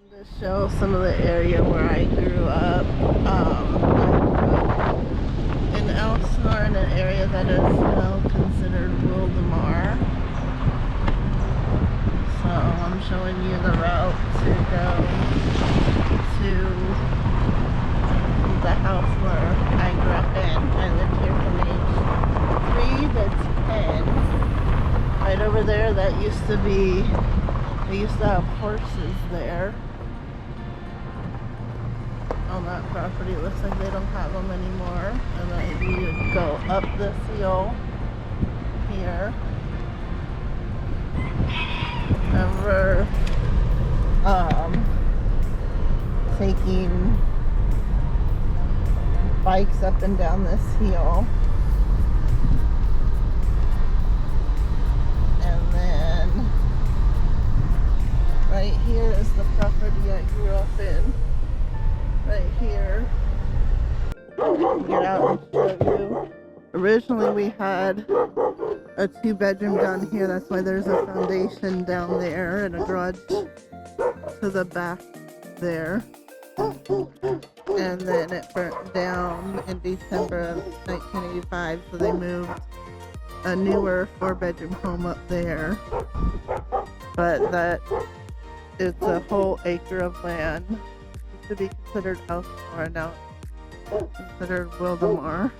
To show some of the area where I grew up. In Elsinore, in an area that is now considered Wildomar. So I'm showing you the route to go to the house where I grew up in. I lived here from age 3 to 10. Right over there, that used to be, they used to have horses there. On that property, it looks like they don't have them anymore. And then you would go up this hill here. And we're taking bikes up and down this hill. And then right here is the property I grew up in. Right here. Get out and show you. Originally we had a 2-bedroom down here. That's why there's a foundation down there and a garage to the back there. And then it burnt down in December of 1985, so they moved a newer 4-bedroom home up there. But that is a whole acre of land. To be considered Elsinore, now it's considered Wildomar.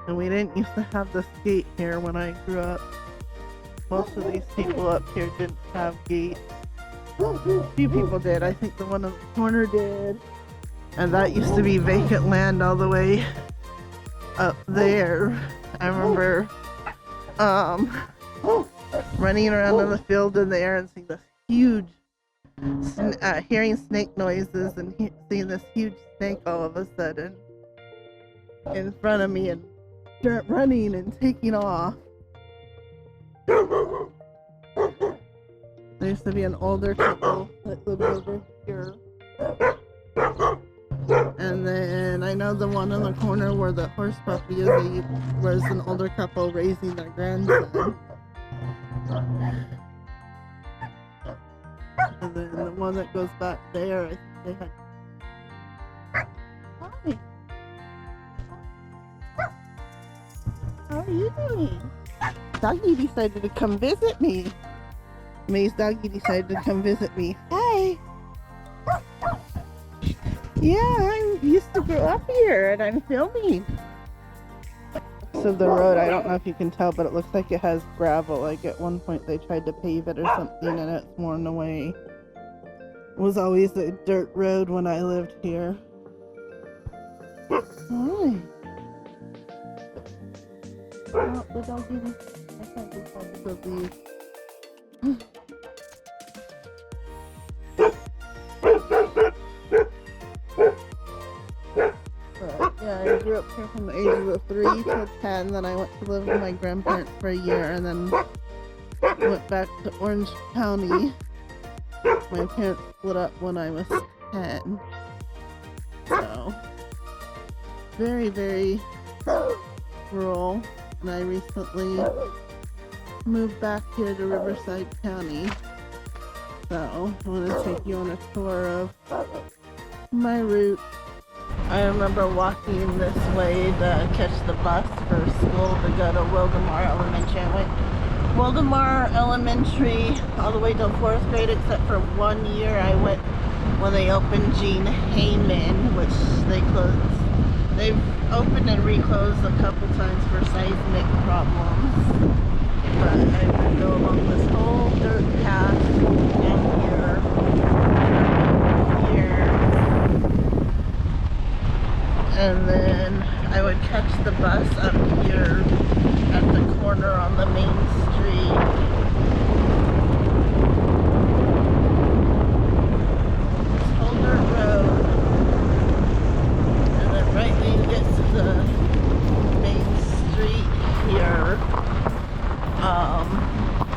And we didn't used to have this gate here when I grew up. Most of these people up here didn't have gates. A few people did. I think the one on the corner did. And that used to be vacant land all the way up there. I remember running around in the field in there and seeing this huge hearing snake noises and seeing this huge snake all of a sudden in front of me and start running and taking off. There used to be an older couple that lived over here. And then I know the one in the corner where the horse puppy is, was an older couple raising their grandson. And then the one that goes back there, I think they had. Hi. How are you doing? Doggy decided to come visit me. May's doggy decided to come visit me. Hi. Yeah, I used to grow up here and I'm filming. So the road, I don't know if you can tell, but it looks like it has gravel. Like at one point they tried to pave it or something and it's worn away. It was always a dirt road when I lived here. Hi. Oh, the doggy. I can't be called to leave. Yeah, I grew up here from the ages of 3 to 10. Then I went to live with my grandparents for a year and then went back to Orange County. My parents split up when I was 10. So, very, very rural. And I recently moved back here to Riverside County. So, I want to take you on a tour of my route. I remember walking this way to catch the bus for school to go to Wildomar Elementary. I went Wildomar Elementary all the way till 4th grade, except for 1 year I went when they opened Gene Hayman, which they closed. They've opened and reclosed a couple times for seismic problems. But I would go along this whole dirt path down here. And then I would catch the bus up here at the corner on the main street. This whole dirt road. And then right when you get to the main street here,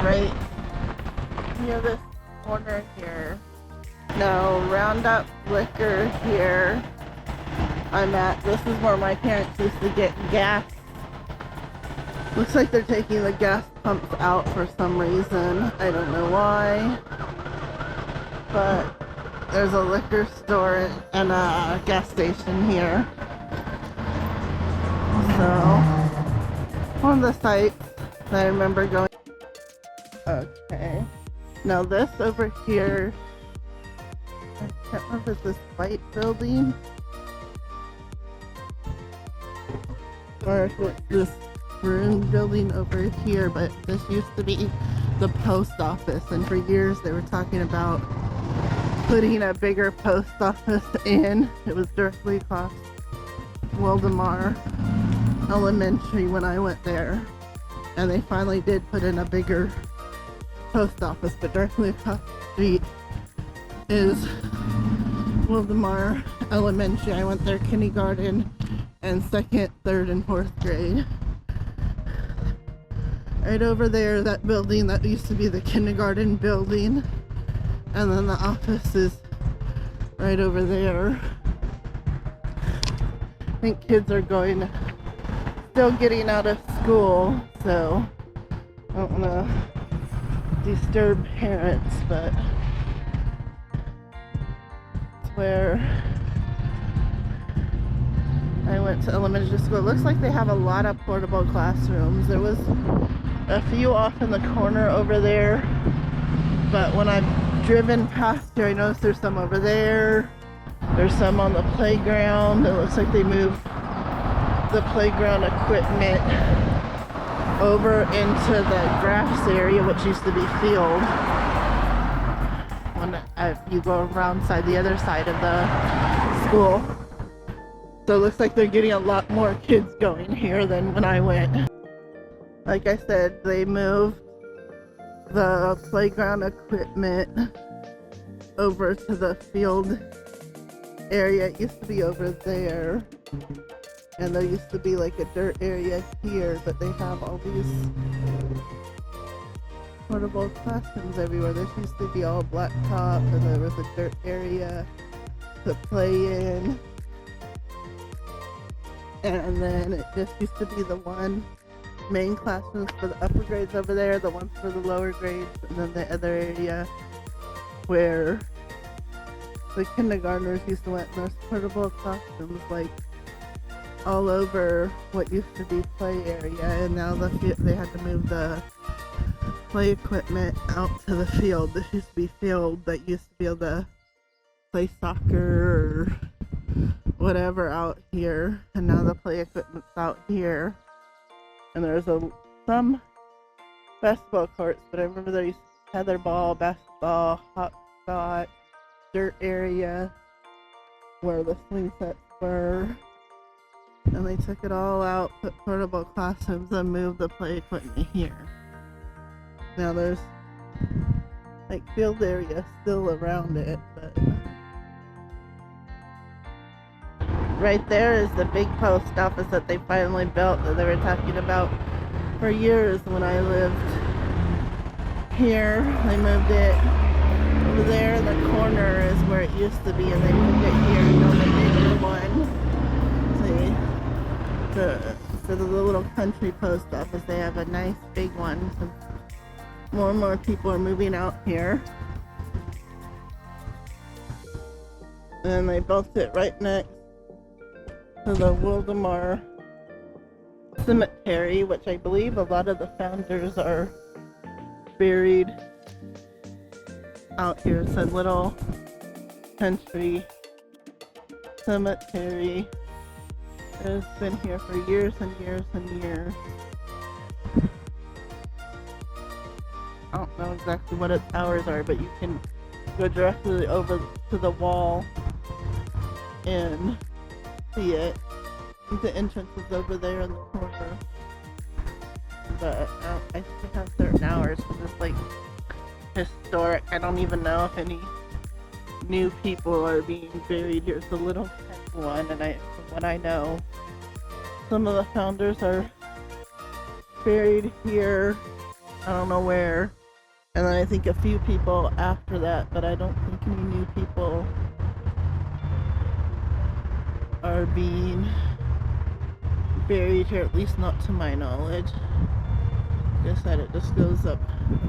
right near this corner here. No, Roundup Liquor here. I'm at. This is where my parents used to get gas. Looks like they're taking the gas pumps out for some reason. I don't know why. But there's a liquor store and a gas station here. So, one of the sites that I remember going. Okay. Now this over here, I can't remember if it's this white building or if it's this maroon building over here, but this used to be the post office, and for years they were talking about putting a bigger post office in. It was directly across Wildomar Elementary when I went there, and they finally did put in a bigger post office, but directly across the street is Wildomar Elementary. I went there kindergarten and 2nd, 3rd, and 4th grade. Right over there, that building that used to be the kindergarten building, and then the office is right over there. I think kids are still getting out of school, so I don't want to disturb parents, but it's where I went to elementary school. It looks like they have a lot of portable classrooms. There was a few off in the corner over there, but when I've driven past here, I noticed there's some over there. There's some on the playground. It looks like they moved the playground equipment over into the grass area, which used to be field. When you go around the other side of the school. So it looks like they're getting a lot more kids going here than when I went. Like I said, they moved the playground equipment over to the field area. It used to be over there, and there used to be like a dirt area here, but they have all these portable classrooms everywhere. This used to be all blacktop, and there was a dirt area to play in, and then it just used to be the one main classrooms for the upper grades over there, the ones for the lower grades, and then the other area where the kindergartners used to went. And there's portable classrooms like all over what used to be play area, and now they had to move the play equipment out to the field. This used to be field that used to be able to play soccer or whatever out here, and now the play equipment's out here. And there's some basketball courts, but I remember they used to have tetherball, basketball, hopscotch, dirt area where the swing sets were. And they took it all out, put portable classrooms, and moved the play equipment here. Now there's like field area still around it, but right there is the big post office that they finally built that they were talking about for years when I lived here. They moved it over there in the corner is where it used to be, and they moved it here and built a bigger one. See, for the little country post office, they have a nice big one. So more and more people are moving out here. And they built it right next to the Wildomar Cemetery, which I believe a lot of the founders are buried out here. It's a little country cemetery. It's been here for years and years and years. I don't know exactly what its hours are, but you can go directly over to the wall and see it. The entrance is over there in the corner, but I think it has certain hours because it's like historic. I don't even know if any new people are being buried here. It's a little one, and from what I know, some of the founders are buried here. I don't know where, and then I think a few people after that, but I don't think any new people are being buried here, at least not to my knowledge. Like I said, it just goes up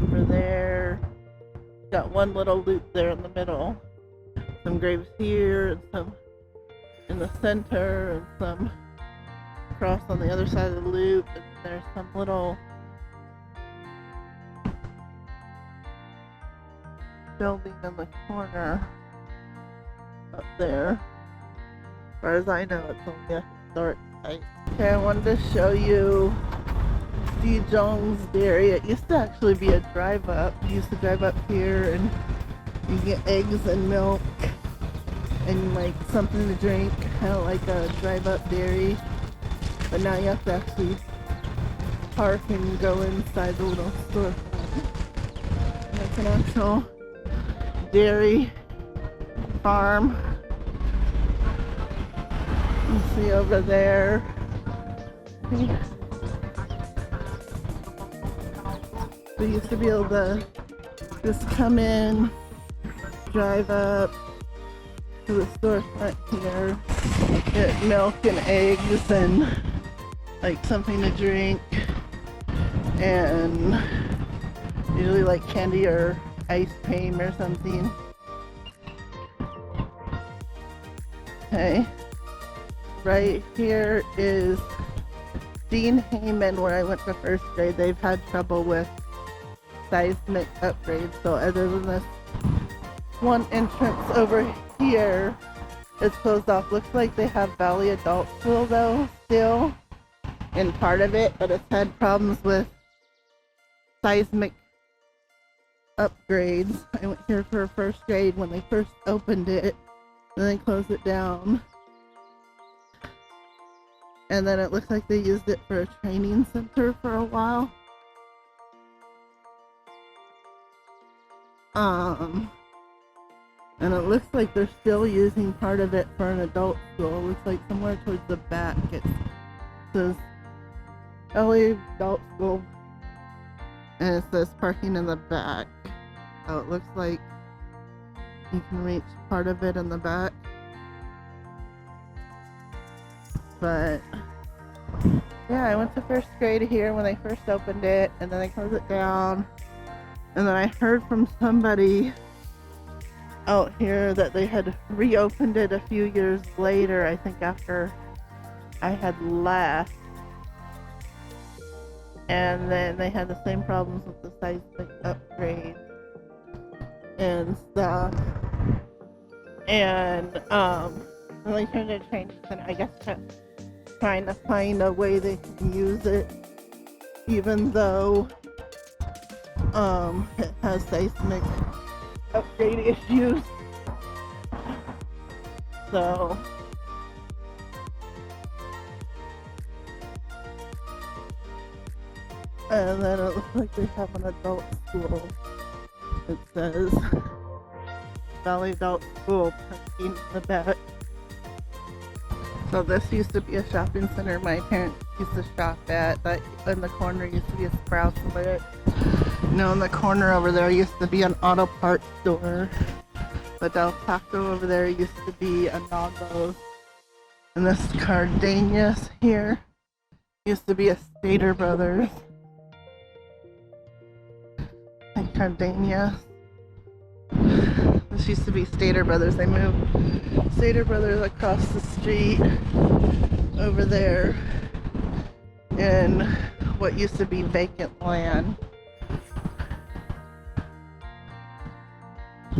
over there. Got one little loop there in the middle some graves here, and some in the center, and some across on the other side of the loop, and there's some little building in the corner up there. As far as I know, it's only a historic site. Okay, I wanted to show you Dijon's Dairy. It used to actually be a drive up. You used to drive up here and you get eggs and milk and like something to drink, kind of like a drive up dairy. But now you have to actually park and go inside the little store. And it's an actual dairy farm. You see over there. We used to be able to just come in, drive up to the storefront here, get milk and eggs and like something to drink, and usually like candy or ice cream or something. Okay, right here is Dean Heyman, where I went to first grade. They've had trouble with seismic upgrades, so other than this one entrance over here, it's closed off. Looks like they have Valley Adult School though still in part of it, but it's had problems with seismic upgrades. I went here for first grade when they first opened it, and then closed it down. And then it looks like they used it for a training center for a while. And it looks like they're still using part of it for an adult school. It looks like somewhere towards the back it says LA Adult School, and it says parking in the back. So it looks like you can reach part of it in the back. But yeah, I went to first grade here when they first opened it, and then they closed it down. And then I heard from somebody out here that they had reopened it a few years later, I think after I had left. And then they had the same problems with the seismic upgrades and stuff. And they turned it changed, and I guess trying to find a way they can use it, even though it has seismic upgrade issues. So and then it looks like they have an adult school. It says Valley Adult School parking in the back. So this used to be a shopping center my parents used to shop at. That in the corner used to be a Sprouts Lit. You know, in the corner over there used to be an auto parts store. The Del Taco over there used to be a Nago's. And this Cardenas here used to be a Stater Brothers. And Cardenas. This used to be Stater Brothers. They moved Stater Brothers across the street over there in what used to be vacant land.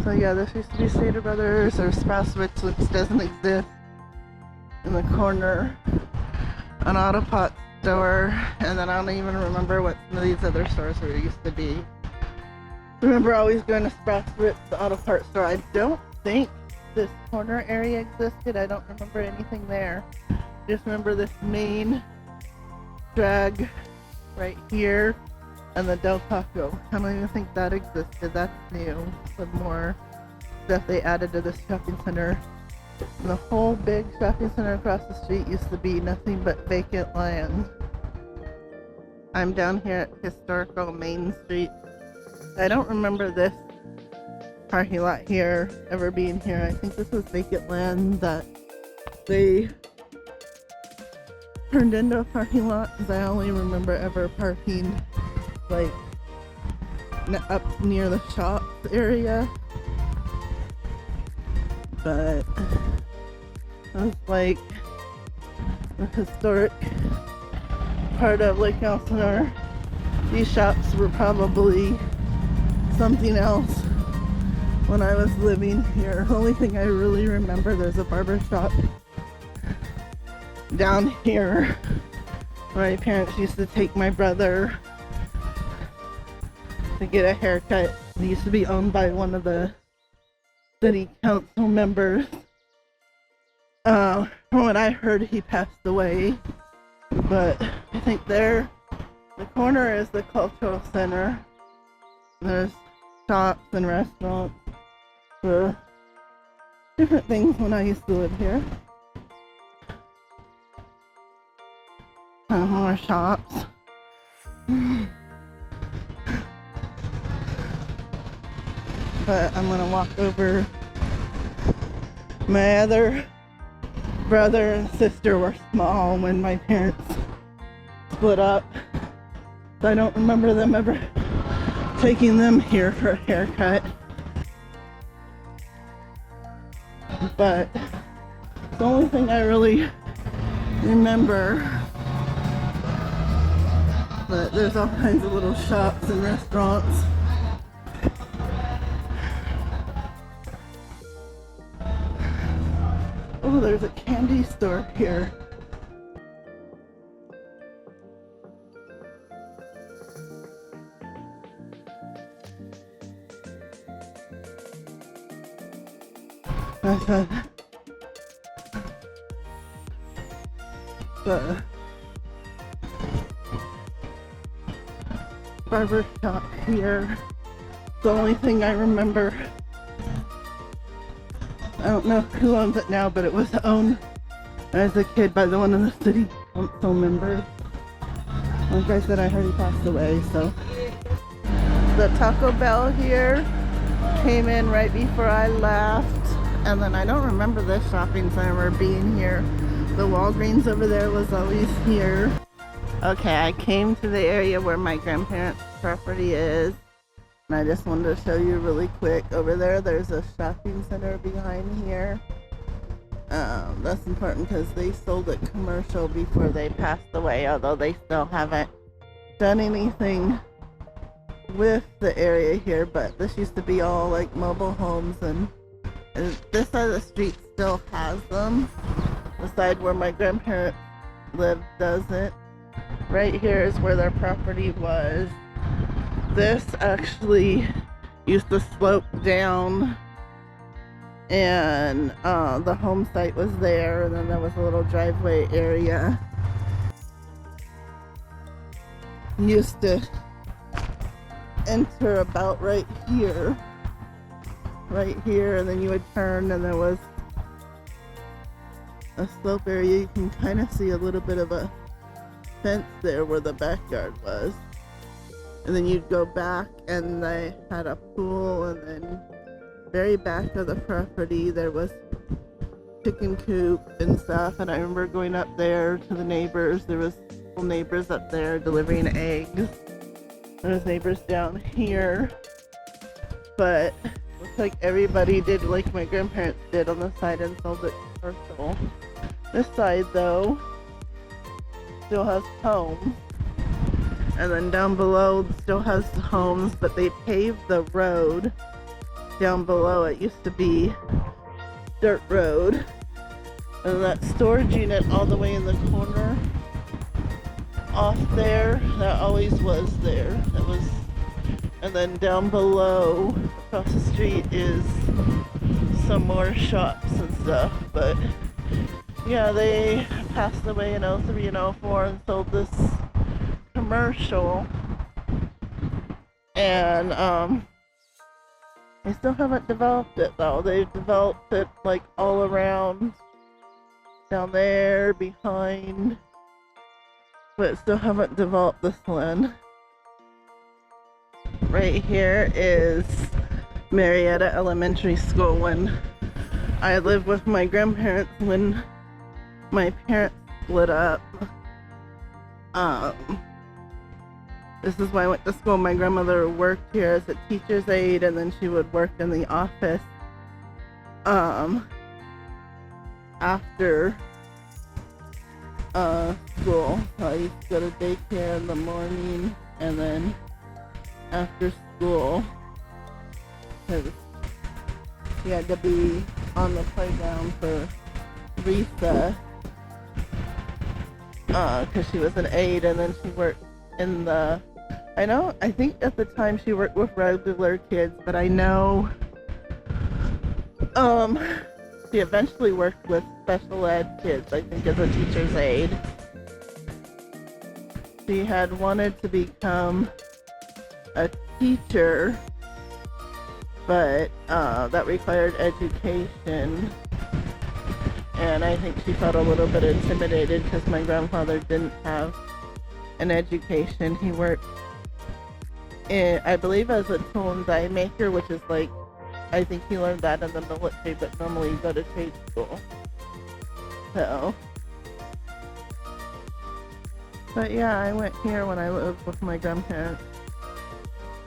So yeah, this used to be Stater Brothers or Sprouts, which doesn't exist. In the corner, an auto pot store, and then I don't even remember what some of these other stores were used to be. I remember always going to Sprouts, the auto parts store. I don't think this corner area existed. I don't remember anything there. Just remember this main drag right here and the Del Taco. I don't even think that existed. That's new. Some more stuff they added to this shopping center. And the whole big shopping center across the street used to be nothing but vacant land. I'm down here at historical Main Street. I don't remember this parking lot here ever being here. I think this was vacant land that they turned into a parking lot, because I only remember ever parking like up near the shops area. but it was like the historic part of Lake Elsinore. These shops were probably something else when I was living here. The only thing I really remember, there's a barber shop down here. My parents used to take my brother to get a haircut. It used to be owned by one of the city council members. From what I heard, he passed away. But I think there, the corner is the cultural center. There's shops and restaurants for different things when I used to live here. More shops. But I'm gonna walk over. My other brother and sister were small when my parents split up. So I don't remember them ever taking them here for a haircut. But the only thing I really remember, but there's all kinds of little shops and restaurants. Oh, there's a candy store here. The barber shop here. The only thing I remember, I don't know who owns it now, but it was owned as a kid by one of the city council members. Like I said, I heard he passed away, so. The Taco Bell here came in right before I left. And then I don't remember this shopping center being here. The Walgreens over there was always here. Okay, I came to the area where my grandparents' property is. And I just wanted to show you really quick. Over there, there's a shopping center behind here. That's important because they sold it commercial before they passed away, although they still haven't done anything with the area here. But this used to be all like mobile homes, and this side of the street still has them. The side where my grandparents lived doesn't. Right here is where their property was. This actually used to slope down, and the home site was there, and then there was a little driveway area. Used to enter about right here, and then you would turn, and there was a slope area. You can kind of see a little bit of a fence there where the backyard was. And then you'd go back, and they had a pool, and then very back of the property there was chicken coop and stuff. And I remember going up there to the neighbors. There was neighbors up there delivering eggs. There's neighbors down here, but looks like everybody did like my grandparents did on the side and sold it commercial. This side though still has homes. And then down below still has homes, but they paved the road down below. It used to be dirt road. And that storage unit all the way in the corner off there, that always was there. That was, and then down below across the street is some more shops and stuff. But yeah, they passed away in 03 and 04 and sold this commercial, and they still haven't developed it though. They've developed it like all around down there behind, but still haven't developed this one. Right here is Murrieta Elementary School. When I lived with my grandparents when my parents split up, this is why I went to school. My grandmother worked here as a teacher's aide, and then she would work in the office after school. So I used to go to daycare in the morning and then after school, because she had to be on the playground for recess, because she was an aide, and then she worked in the, I think at the time she worked with regular kids, but I know she eventually worked with special ed kids, I think, as a teacher's aide. She had wanted to become a teacher, but that required education, and I think she felt a little bit intimidated because my grandfather didn't have an education. He worked in, I believe, as a tool and die maker, which is like, I think he learned that in the military, but normally you go to trade school. So, but yeah, I went here when I lived with my grandparents.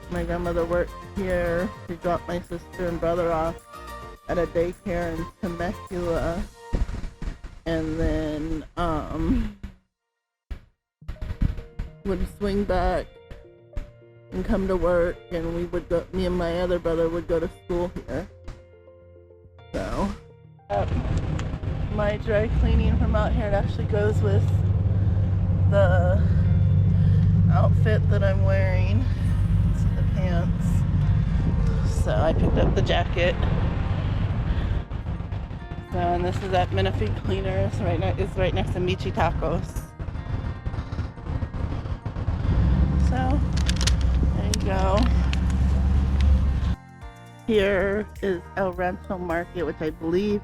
My grandmother worked here. She dropped my sister and brother off at a daycare in Temecula, and then would swing back and come to work, and we would go, me and my other brother would go to school here. So my dry cleaning from out here, it actually goes with the outfit that I'm wearing. It's the pants. So I picked up the jacket. So, and this is at Menifee Cleaners. It's right next to Michi Tacos. So there you go. Here is El Rancho Market, which I believe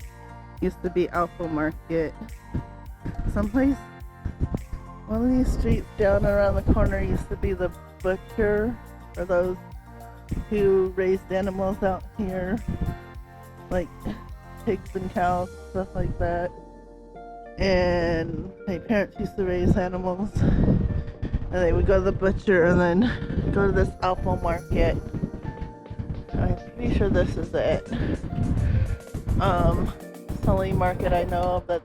used to be Alpha Market. Someplace, one of these streets down around the corner used to be the butcher, or those who raised animals out here, like pigs and cows, stuff like that. And my parents used to raise animals, and they would go to the butcher and then go to this Alpha Market. I'm pretty sure this is it. Only market I know of that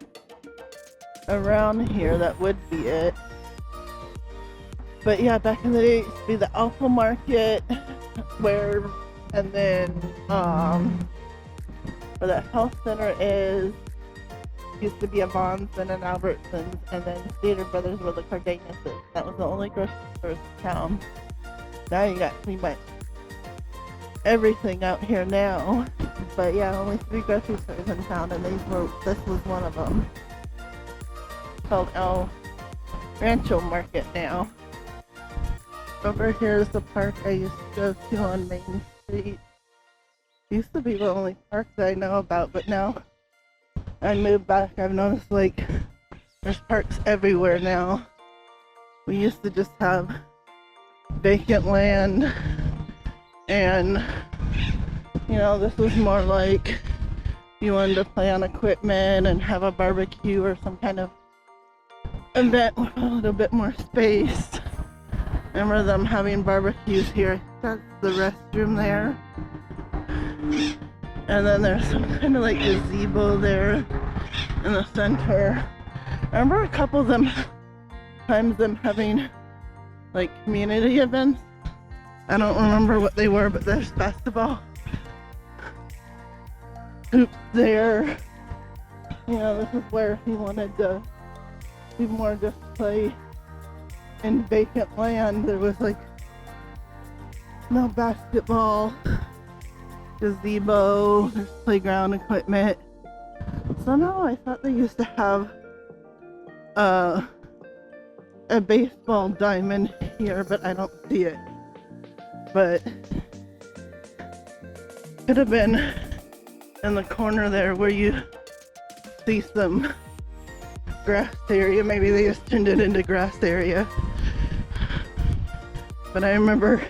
around here that would be it. But yeah, back in the day it used to be the Alpha Market, where, and then where that health center is, used to be a Vons and an Albertsons, and then Stater Brothers were the Cardenas'. That was the only grocery stores in town. Now you got pretty much everything out here now. But yeah, only 3 grocery stores in town, and this was one of them. It's called El Rancho Market now. Over here is the park I used to go to on Main Street. It used to be the only park that I know about, but now I moved back, I've noticed like there's parks everywhere now. We used to just have vacant land, and you know, this was more like you wanted to play on equipment and have a barbecue or some kind of event with a little bit more space. Remember them having barbecues here. That's the restroom there. And then there's some kind of like gazebo there in the center. I remember a couple of times them having like community events. I don't remember what they were, but there's basketball hoops there. You know, this is where if you wanted to be more just play in vacant land, there was like no basketball, gazebo, there's playground equipment. Somehow I thought they used to have a baseball diamond here, but I don't see it. But could have been in the corner there where you see some grass area. Maybe they just turned it into grass area. But I remember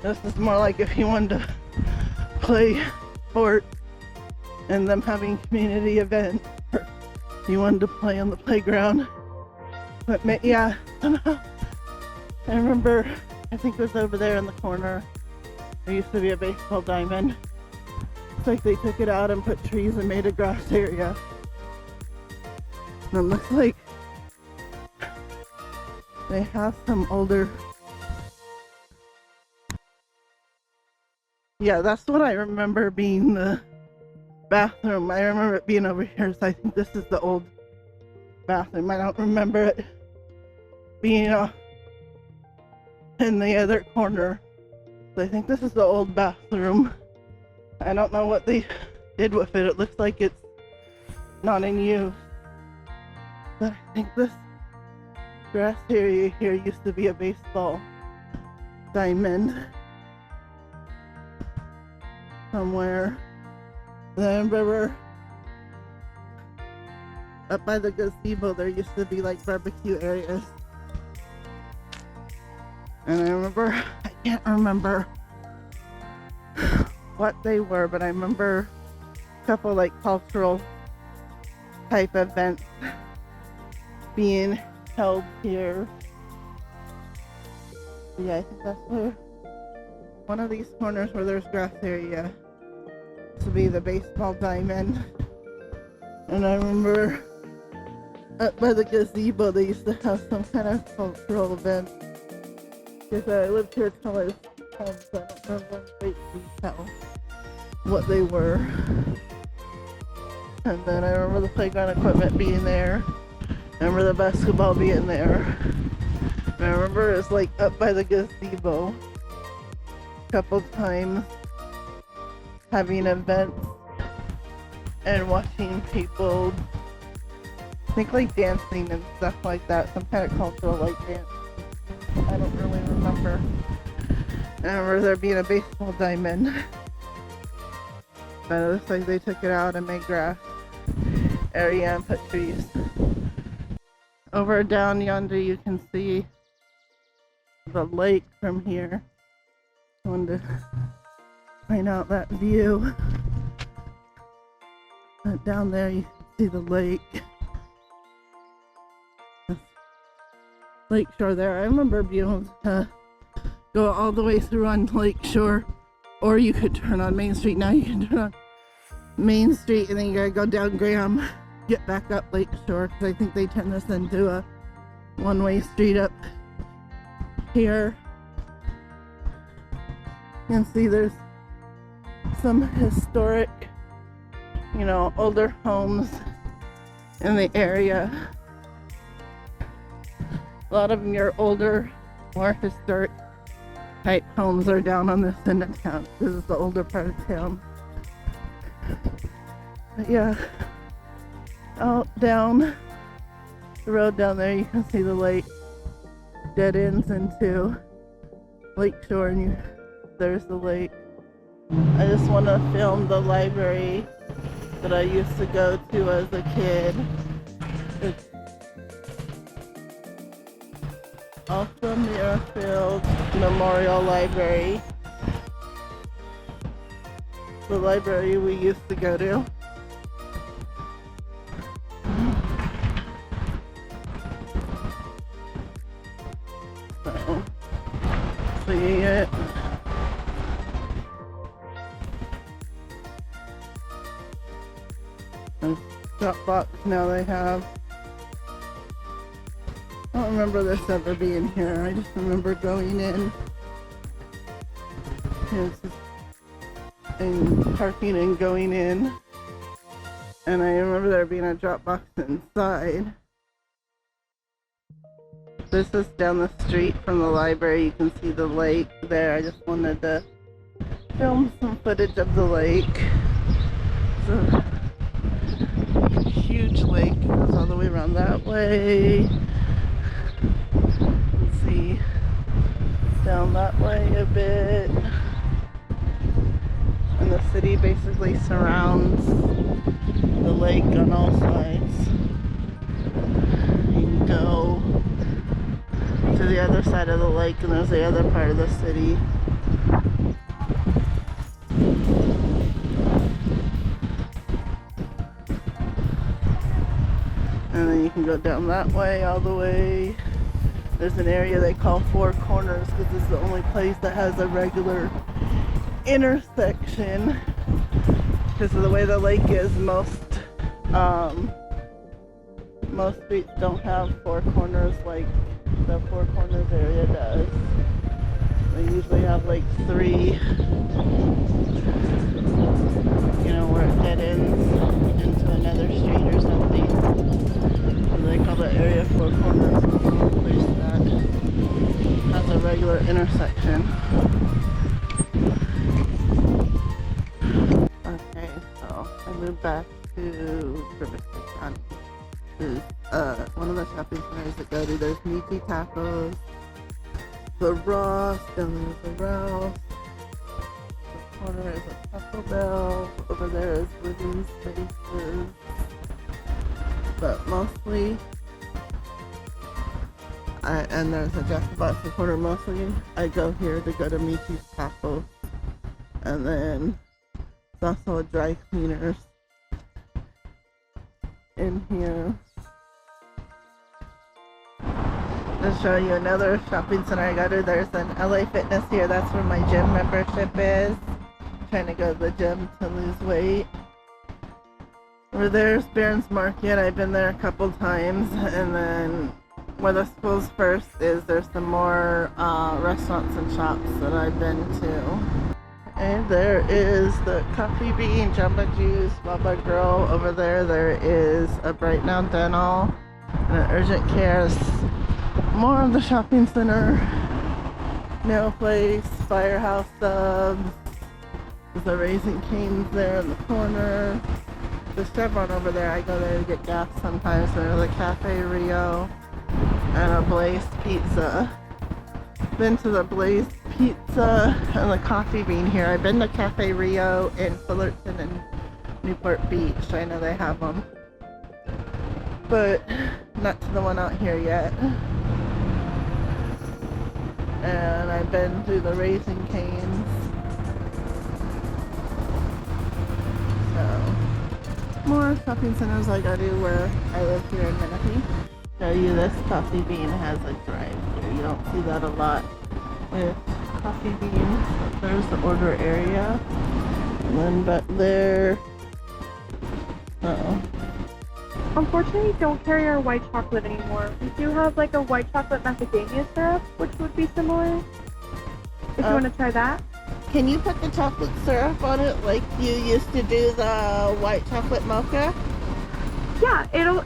this is more like if you wanted to play sport and them having community events, or you wanted to play on the playground. But yeah, somehow I remember, I think it was over there in the corner, there used to be a baseball diamond. looks like they took it out and put trees and made a grass area. And it looks like they have some older... Yeah, that's what I remember being the bathroom. I remember it being over here, so I think this is the old bathroom. I don't remember it being in the other corner. So I think this is the old bathroom. I don't know what they did with it. It looks like it's not in use. But I think this grass area here used to be a baseball diamond somewhere. And I remember up by the gazebo there used to be like barbecue areas. And I remember, I can't remember what they were, but I remember a couple like cultural type events being held here. Yeah, I think that's where one of these corners where there's grass area to be the baseball diamond. And I remember up by the gazebo they used to have some kind of cultural event. Because I lived here till I was home, so I don't remember in great detail what they were. And then I remember the playground equipment being there. I remember the basketball being there. And I remember it was like up by the gazebo a couple times having events and watching people, I think like dancing and stuff like that, some kind of cultural like dance. I don't really remember. I remember there being a baseball diamond. But it looks like they took it out and made grass area and put trees. Over down yonder you can see the lake from here. I wanted to point out that view. But down there you can see the lake. Lake shore there. I remember being able to go all the way through on Lake Shore, or you could turn on Main Street. Now you can turn on Main Street and then you gotta go down Graham, get back up Lake Shore, because I think they turned this into a one-way street up here. You can see there's some historic, you know, older homes in the area. A lot of your older, more historic type homes are down on this end of town. This is the older part of town. But yeah, out down the road down there, you can see the lake dead ends into Lake Shore, and there's the lake. I just want to film the library that I used to go to as a kid. It's off the Muirfield Memorial Library. The library we used to go to. So, see it. And Dropbox now they have. I don't remember this ever being here. I just remember going in and parking and going in. And I remember there being a Dropbox inside. This is down the street from the library. You can see the lake there. I just wanted to film some footage of the lake. It's a huge lake. It goes all the way around that way. Let's see. Down that way a bit. And the city basically surrounds the lake on all sides. You can go to the other side of the lake and there's the other part of the city. And then you can go down that way all the way. There's an area they call Four Corners because it's the only place that has a regular intersection because of the way the lake is, most streets don't have four corners like the Four Corners area does. They usually have like three, you know, where it dead ends into another street or something. So they call the area Four Corners, a place that has a regular intersection. Okay, so I moved back to Riverside County. This is one of the shopping centers that go to. There's Menifee Tacos, the Ross, then there's the Rouse. The corner is a Taco Bell. Over there is living spaces. But mostly, and there's a Jack in the Box in the corner. Mostly, I go here to go to Menifee Tacos. And then there's also a dry cleaners in here. To show you another shopping center I go to, there's an LA Fitness here. That's where my gym membership is. I'm trying to go to the gym to lose weight. Over there's Barron's Market. I've been there a couple times. And then where the school's first is, there's some more restaurants and shops that I've been to. And there is the Coffee Bean, Jamba Juice, Baba Girl. Over there, there is a Bright Now Dental and an Urgent Care. More of the shopping center, nail place, Firehouse Subs. There's a Raising Cane's there in the corner. The Chevron over there, I go there to get gas sometimes. There's a Cafe Rio and a Blaze Pizza. Been to the Blaze Pizza and the Coffee Bean here. I've been to Cafe Rio in Fullerton and Newport Beach. I know they have them, but not to the one out here yet. And I've been to the Raising Cane's. So, more shopping centers I go to where I live here in Menifee. Show you this Coffee Bean has a drive-thru. You don't see that a lot with Coffee Beans. There's the order area. And then back there. Unfortunately, we don't carry our white chocolate anymore. We do have like a white chocolate macadamia syrup, which would be similar. If you want to try that. Can you put the chocolate syrup on it like you used to do the white chocolate mocha? Yeah,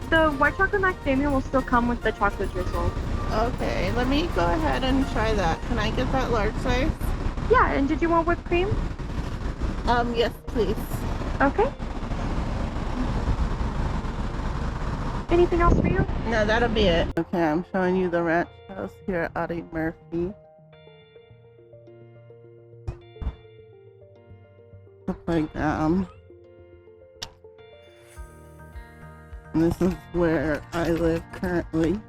the white chocolate macadamia will still come with the chocolate drizzle. Okay, let me go ahead and try that. Can I get that large size? Yeah, and did you want whipped cream? Yes, please. Okay. Anything else for you? No, that'll be it. Okay, I'm showing you the ranch house here at Audie Murphy. The playground. And this is where I live currently.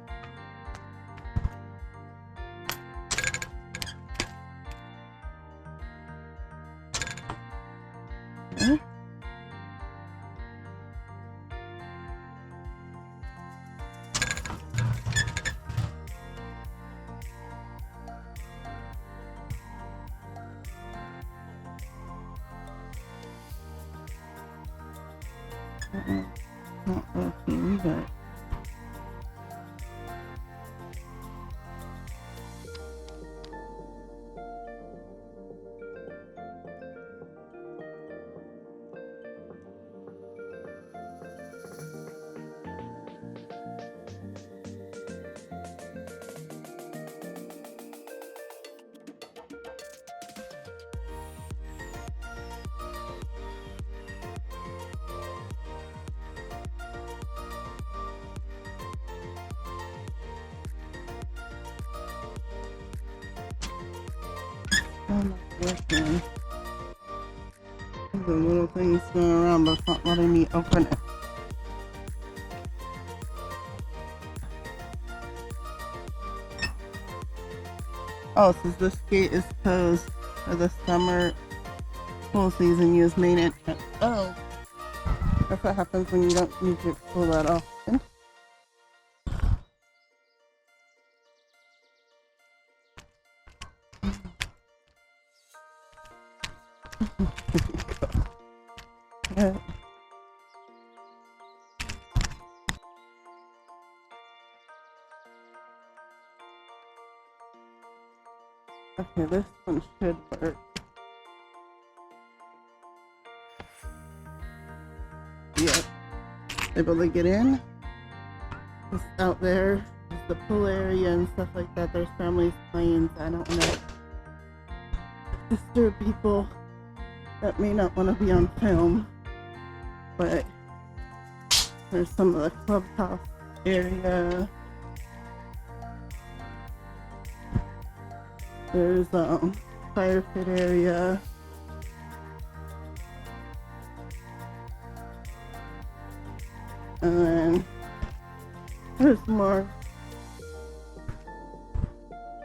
Okay. Not working, but I'm not working. The little thing's going around, but it's not letting me open it. Oh, it says this gate is closed for the summer pool season. Use main entrance. Oh, that's what happens when you don't need to pull that often. I Okay, this one should work. Yep. Able to get in. Just out there is the pool area and stuff like that. There's families playing, so I don't want to disturb people that may not want to be on film. But there's some of the clubhouse area. There's fire pit area. And then there's more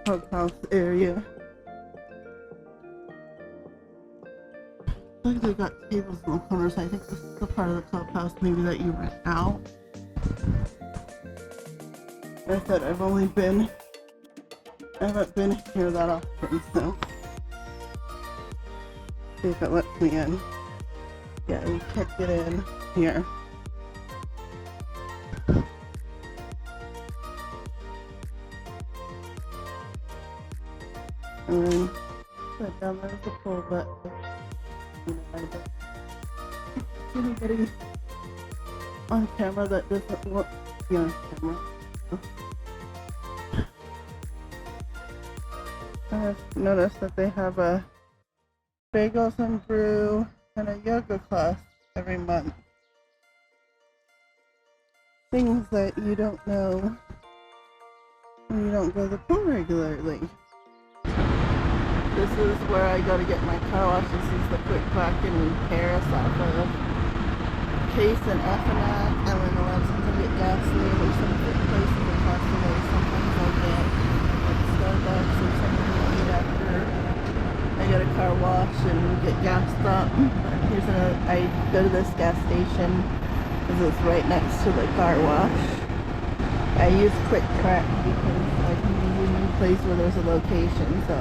clubhouse area. Looks like they got tables in the corners. I think this is the part of the clubhouse maybe that you rent out. Like I said, I haven't been here that often, so see if it lets me in. Yeah, you can't get in here. And then right down there's the pool, but I don't see anybody on camera that doesn't want to be on camera. I've noticed that they have a bagels and brew and a yoga class every month. Things that you don't know when you don't go to the pool regularly. This is where I go to get my car wash. This is the quick crack in Paris off of Case and Effinat. And then a lot of times I get gasoline. There's some good places across the way. Sometimes I'll get like Starbucks or something to eat after I get a car wash and get gassed up. I go to this gas station because it's right next to the car wash. I use Quick Crack because I can use any place where there's a location, so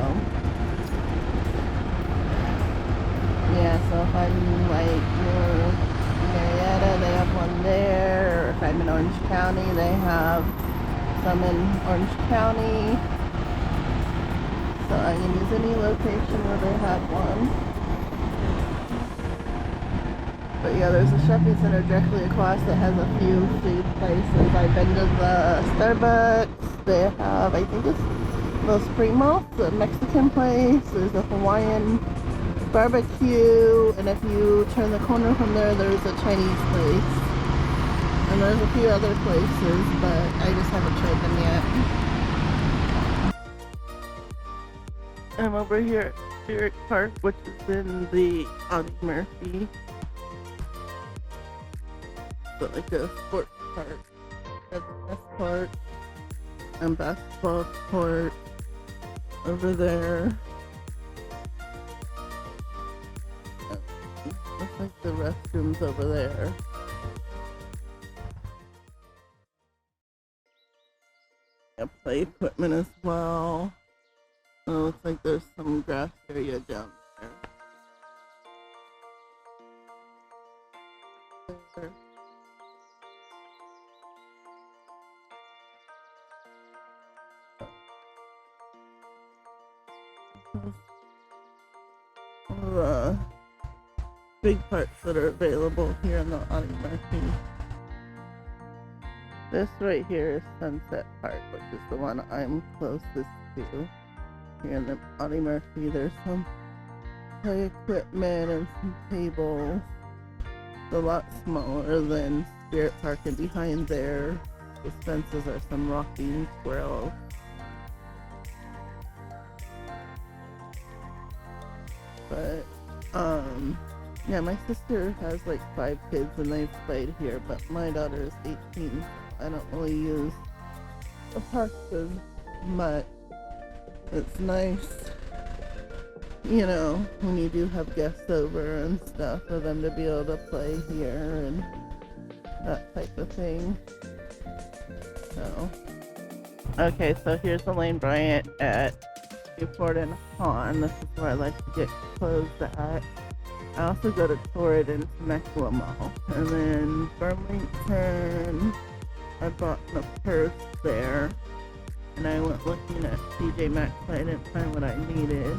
yeah, so if I'm like near Murrieta, they have one there, or if I'm in Orange County, they have some in Orange County. So I can use any location where they have one. But yeah, there's a shopping center directly across that has a few food places. I've been to the Starbucks. They have, I think it's Los Primos, the Mexican place. There's a Hawaiian barbecue, and if you turn the corner from there, there's a Chinese place. And there's a few other places, but I just haven't tried them yet. I'm over here at Spirit Park, which is in the Audie Murphy. But like a sports park. There's a tennis court and basketball court over there. Looks like the restrooms over there. Yeah, play equipment as well. And it looks like there's some grass area down there. The big parks that are available here in the Audie Murphy. This right here is Sunset Park, which is the one I'm closest to. Here in the Audie Murphy, there's some play equipment and some tables. It's a lot smaller than Spirit Park, and behind there, the fences are some rocking squirrels. But, yeah, my sister has like 5 kids and they've played here, but my daughter is 18, so I don't really use the park as much. It's nice, you know, when you do have guests over and stuff, for them to be able to play here and that type of thing. So, okay, so here's Elaine Bryant at Newport and Hahn. This is where I like to get clothes at. I also go to Torrid and Temecula Mall. And then Burlington, I bought a purse there. and I went looking at TJ Maxx, but I didn't find what I needed.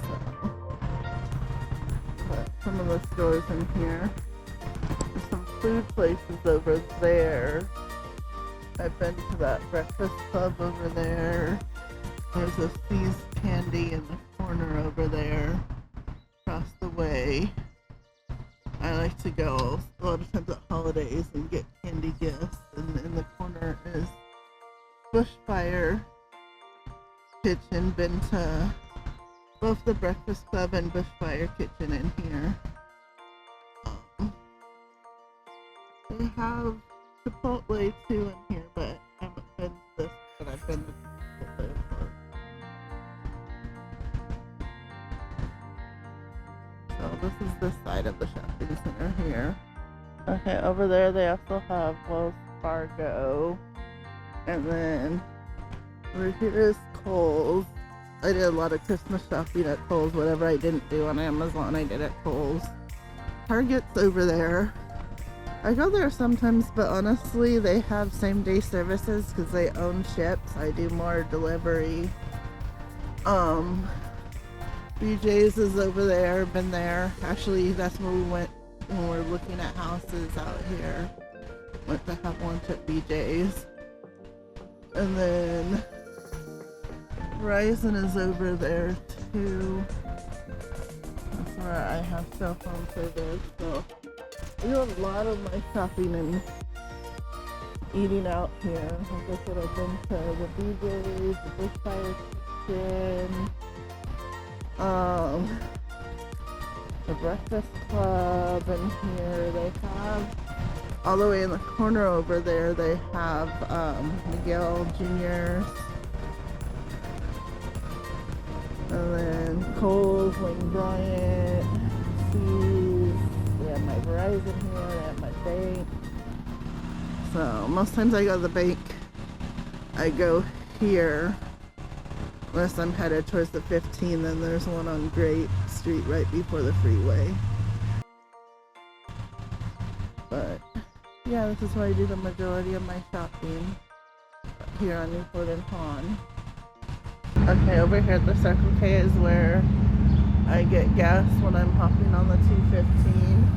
So, but some of the stores in here. There's some food places over there. I've been to that breakfast club over there. There's a See's Candy in the corner over there, across the way. I like to go a lot of times at holidays and get candy gifts. And in the corner is Bushfire Kitchen. Been to both the Breakfast Club and Bushfire Kitchen in here. They have Chipotle too in here, but I haven't been to this, but I've been to Chipotle before. So this is this side of the shopping center here. Okay, over there they also have Wells Fargo. And then over here is Kohl's. I did a lot of Christmas shopping at Kohl's. Whatever I didn't do on Amazon, I did at Kohl's. Target's over there. I go there sometimes, but honestly, they have same-day services because they own ships. I do more delivery. BJ's is over there. Been there. Actually, that's where we went when we were looking at houses out here. Went to have lunch at BJ's. And then Verizon is over there too. That's where I have cell phone service. So I do a lot of my shopping and eating out here. Like I said, I've been to the BJ's, the Bushfire Kitchen, the Breakfast Club in here. They have, all the way in the corner over there, they have Miguel Jr.'s. And then Kohl's, Wayne Bryant, See's. They have my Verizon here, they have my bank. So most times I go to the bank, I go here. Unless I'm headed towards the 15, then there's one on Great Street right before the freeway. But yeah, this is where I do the majority of my shopping, here on Newport and Pond. Okay, over here at the Circle K is where I get gas when I'm hopping on the 215.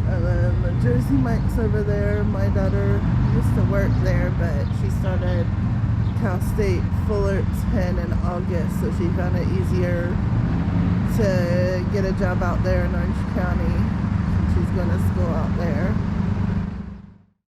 And then the Jersey Mike's over there. My daughter used to work there, but she started Cal State Fullerton in August, so she found it easier to get a job out there in Orange County. She's going to school out there.